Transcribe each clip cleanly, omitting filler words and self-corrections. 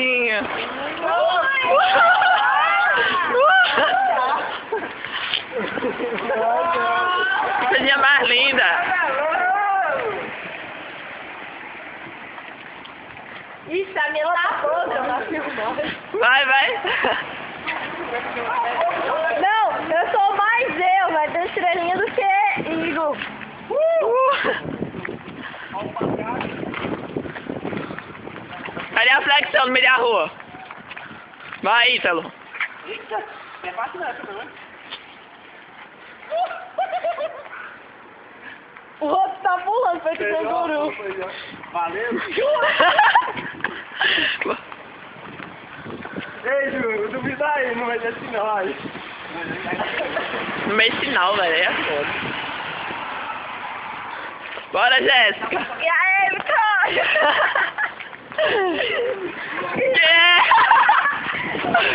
bichinha. Coisinha mais linda. Ixi, a minha tá toda, eu não filmando. Vai, vai. Não, eu sou mais eu, vai ter estrelinha do que Igor. Cadê a flexão no meio da rua? Vai, Ítalo. Eita, não é fácil nessa, não, hein? O outro tá pulando, feito canguru. Valeu. Ei, Ju, duvida aí, não vai ser assim não, aí. No meio sinal, velho, é foda. Bora, Jéssica. E aí, Vitória?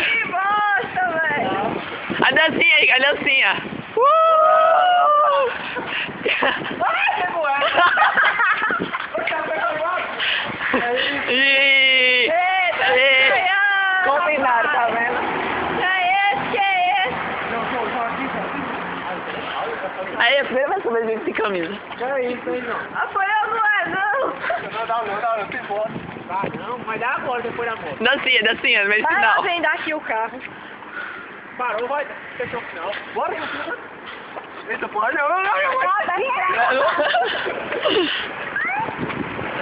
Que bosta, velho. A dancinha aí, a dancinha. Combinado, tá vendo? Que é esse? Aí, a primeira vez que eu vejo ele sem camisa. Que é isso aí, não? Ah, foi eu, não é, não. Não, tem bola. Ah, não, mas dá agora, depois da moto. Dancinha, dancinha, no meio Vai lá sinal. vender aqui o carro. Parou, vai, fechou o final. Bora, eita, porra, não.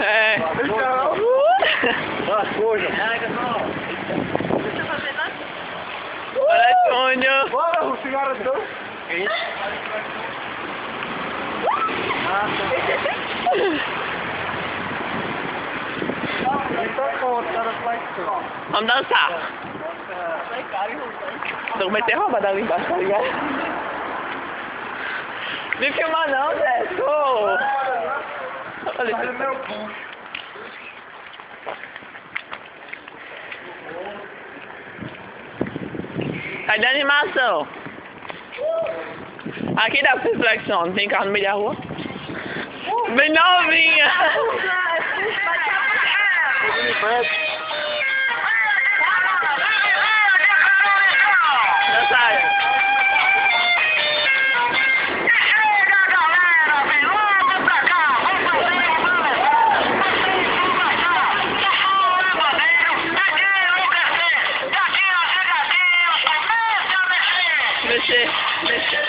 É. Ah, coisa. Olha, Júnior. Bora, o cigarro então. Vamos dançar. Eu comecei a roubar dali embaixo, tá ligado? Me filma não, Jéssica. Olha Olha isso. meu cu. Sai da animação. Aqui dá pra reflexão, não tem carro no meio da rua? Bem novinha. Dançar. Mexer, mexer.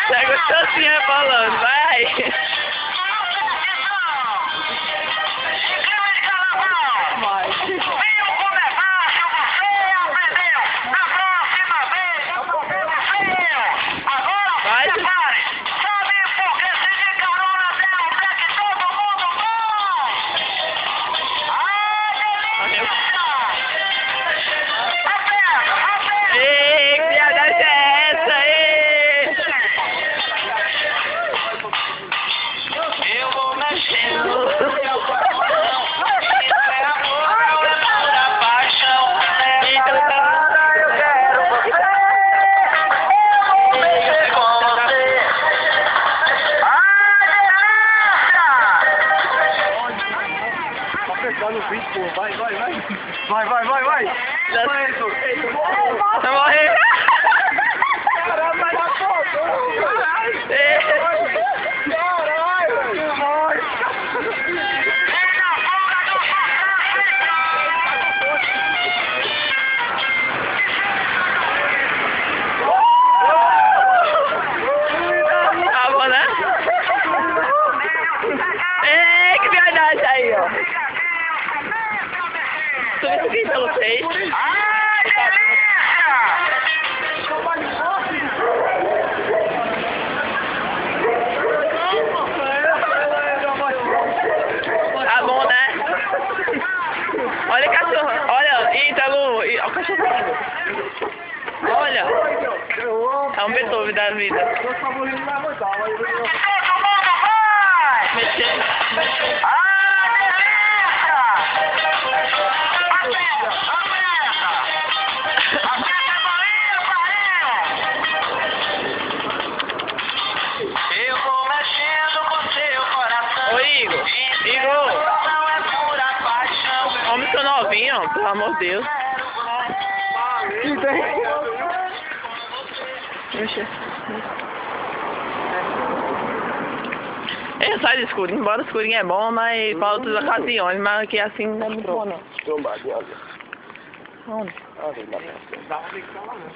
Pega o chancinho rebolando, vai. Ei, que piada é essa, ei? Eu vou mexendo. Vai. Vai morrer. Caramba, vai dar foto. Tá bom, né? Ei, que verdade aí, ó. Tu viu o que Ítalo fez? Tá bom, né? Olha o cachorro, olha, Ítalo, olha o cachorro. Olha, é um Beethoven da vida. Mexer. Ô, Igor. Homem, seu novinho, pelo amor de Deus. Oxê. Ele sai do escurinho, embora o escurinho é bom, mas para outras ocasiões, mas aqui assim não é muito bom não. Onde? Dá uma lição lá, né?